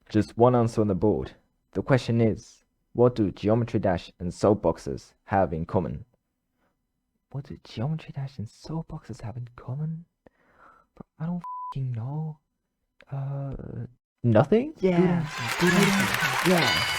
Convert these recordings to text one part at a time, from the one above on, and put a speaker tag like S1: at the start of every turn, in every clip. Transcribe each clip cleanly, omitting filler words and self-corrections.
S1: Just one answer on the board. The question is, what do Geometry Dash and soapboxes have in common? What do Geometry Dash and soapboxes have in common? Bro, I don't f***ing know. Nothing?
S2: Yeah.
S1: Good answer.
S2: Yeah.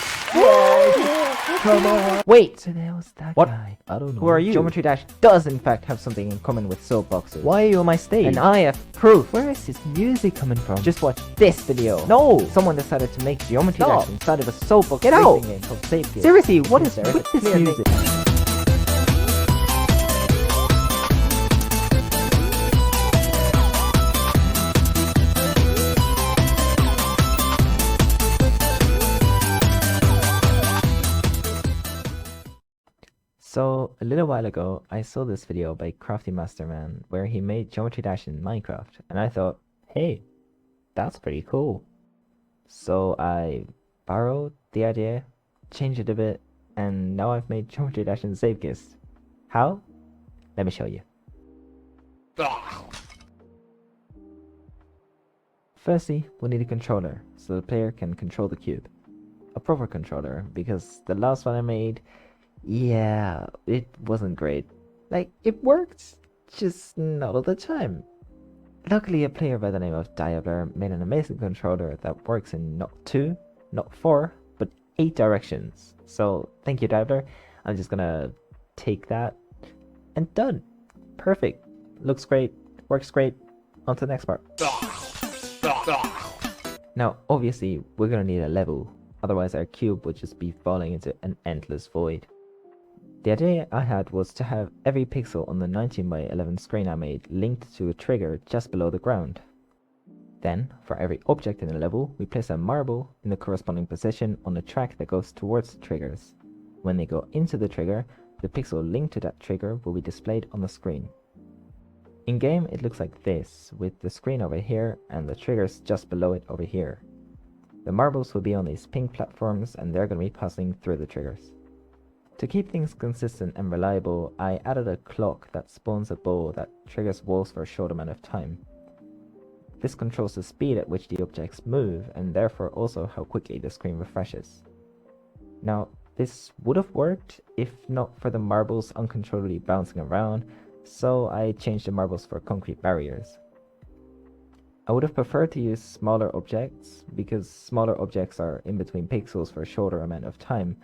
S1: Come on. Wait!
S2: So there was that
S1: What?
S2: guy. I don't know.
S1: Who are you? Geometry Dash does in fact have something in common with soapboxes.
S2: Why are you on my stage?
S1: And I have proof.
S2: Where is this music coming from?
S1: Just watch this video.
S2: No.
S1: Someone decided to make Geometry
S2: Stop.
S1: Dash inside of a soapbox
S2: Get out.
S1: racing game called Zeepkist.
S2: Seriously, what is
S1: There is
S2: with
S1: a
S2: this
S1: clear
S2: music?
S1: So, a little while ago, I saw this video by Crafty Masterman where he made Geometry Dash in Minecraft, and I thought, hey, that's pretty cool. So I borrowed the idea, changed it a bit, and now I've made Geometry Dash in Zeepkist. How? Let me show you. Firstly, we'll need a controller, so the player can control the cube. A proper controller, because the last one I made, yeah, it wasn't great. Like, it worked, just not all the time. Luckily, a player by the name of Diabler made an amazing controller that works in not 2, not 4, but 8 directions. So, thank you, Diabler. I'm just gonna take that, and done. Perfect. Looks great, works great. On to the next part. Now, obviously, we're gonna need a level, otherwise our cube would just be falling into an endless void. The idea I had was to have every pixel on the 19x11 screen I made linked to a trigger just below the ground. Then, for every object in the level, we place a marble in the corresponding position on the track that goes towards the triggers. When they go into the trigger, the pixel linked to that trigger will be displayed on the screen. In game, it looks like this, with the screen over here and the triggers just below it over here. The marbles will be on these pink platforms and they're going to be passing through the triggers. To keep things consistent and reliable, I added a clock that spawns a bow that triggers walls for a short amount of time. This controls the speed at which the objects move and therefore also how quickly the screen refreshes. Now, this would have worked if not for the marbles uncontrollably bouncing around, so I changed the marbles for concrete barriers. I would have preferred to use smaller objects because smaller objects are in between pixels for a shorter amount of time,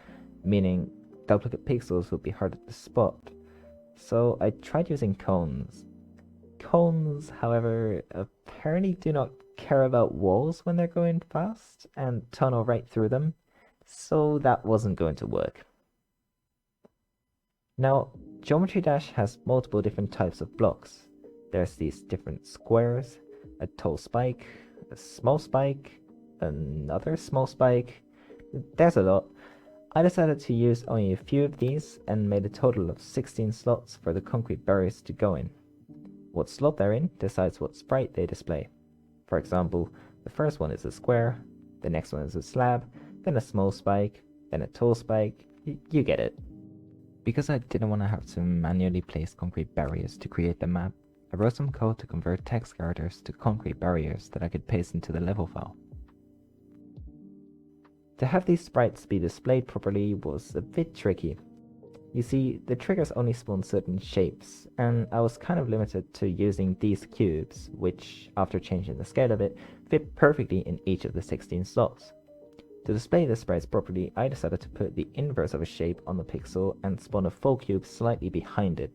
S1: meaning duplicate pixels would be harder to spot. So I tried using cones. Cones, however, apparently do not care about walls when they're going fast and tunnel right through them, so that wasn't going to work. Now, Geometry Dash has multiple different types of blocks. There's these different squares, a tall spike, a small spike, another small spike. There's a lot. I decided to use only a few of these and made a total of 16 slots for the concrete barriers to go in. What slot they're in decides what sprite they display. For example, the first one is a square, the next one is a slab, then a small spike, then a tall spike. You get it. Because I didn't want to have to manually place concrete barriers to create the map, I wrote some code to convert text characters to concrete barriers that I could paste into the level file. To have these sprites be displayed properly was a bit tricky. You see, the triggers only spawn certain shapes, and I was kind of limited to using these cubes, which, after changing the scale a bit, fit perfectly in each of the 16 slots. To display the sprites properly, I decided to put the inverse of a shape on the pixel and spawn a full cube slightly behind it.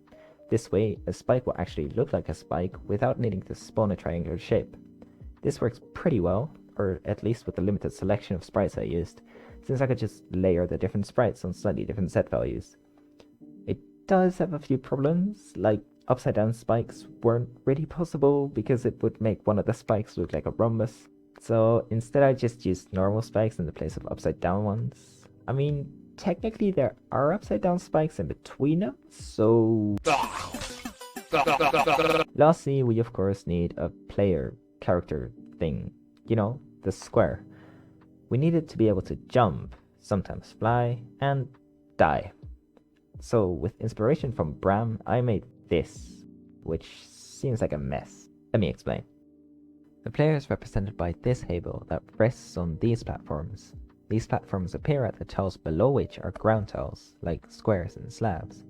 S1: This way, a spike will actually look like a spike without needing to spawn a triangular shape. This works pretty well, or at least with the limited selection of sprites I used, since I could just layer the different sprites on slightly different set values. It does have a few problems, like upside down spikes weren't really possible because it would make one of the spikes look like a rhombus. So instead I just used normal spikes in the place of upside down ones. I mean, technically there are upside down spikes in between them, so... Lastly, we of course need a player character thing. You know, the square. We need it to be able to jump, sometimes fly, and die. So with inspiration from Bram, I made this, which seems like a mess. Let me explain. The player is represented by this halo that rests on these platforms. These platforms appear at the tiles below which are ground tiles, like squares and slabs.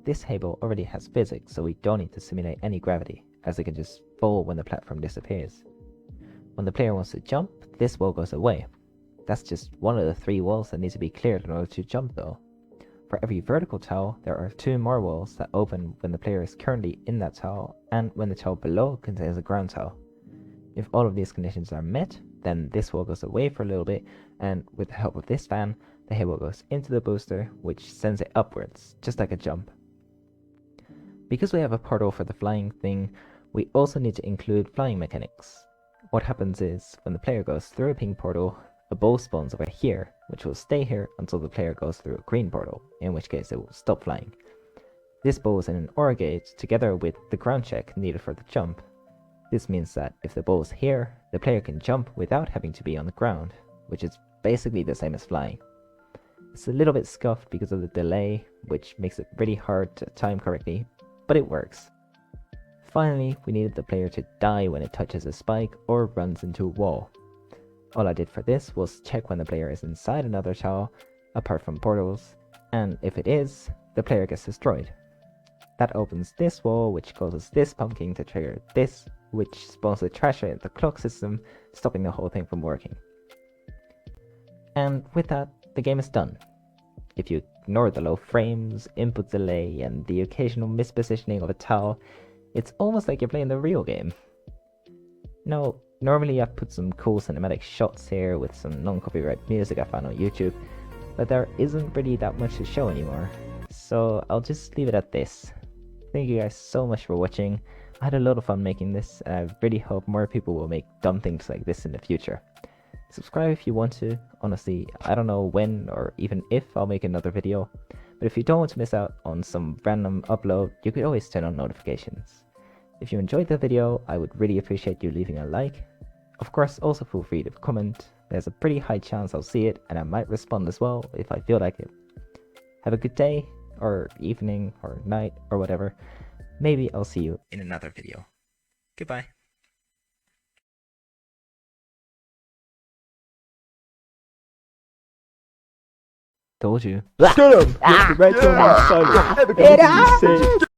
S1: This halo already has physics, so we don't need to simulate any gravity, as it can just fall when the platform disappears. When the player wants to jump, this wall goes away. That's just one of the 3 walls that need to be cleared in order to jump though. For every vertical tile, there are 2 more walls that open when the player is currently in that tile and when the tile below contains a ground tile. If all of these conditions are met, then this wall goes away for a little bit, and with the help of this fan, the halo goes into the booster, which sends it upwards, just like a jump. Because we have a portal for the flying thing, we also need to include flying mechanics. What happens is, when the player goes through a pink portal, a bow spawns over here, which will stay here until the player goes through a green portal, in which case it will stop flying. This bow is in an OR gate together with the ground check needed for the jump. This means that if the bow is here, the player can jump without having to be on the ground, which is basically the same as flying. It's a little bit scuffed because of the delay, which makes it really hard to time correctly, but it works. Finally, we needed the player to die when it touches a spike or runs into a wall. All I did for this was check when the player is inside another tile, apart from portals, and if it is, the player gets destroyed. That opens this wall, which causes this pumpkin to trigger this, which spawns the trash at the clock system, stopping the whole thing from working. And with that, the game is done. If you ignore the low frames, input delay, and the occasional mispositioning of a tile, it's almost like you're playing the real game. Now, normally I've put some cool cinematic shots here with some non-copyright music I found on YouTube, but there isn't really that much to show anymore, so I'll just leave it at this. Thank you guys so much for watching. I had a lot of fun making this, and I really hope more people will make dumb things like this in the future. Subscribe if you want to. Honestly, I don't know when or even if I'll make another video, but if you don't want to miss out on some random upload, you could always turn on notifications. If you enjoyed the video, I would really appreciate you leaving a like. Of course, also feel free to comment. There's a pretty high chance I'll see it, and I might respond as well if I feel like it. Have a good day, or evening, or night, or whatever. Maybe I'll see you in another video. Goodbye. Told you.
S2: Shut him! Right on my side.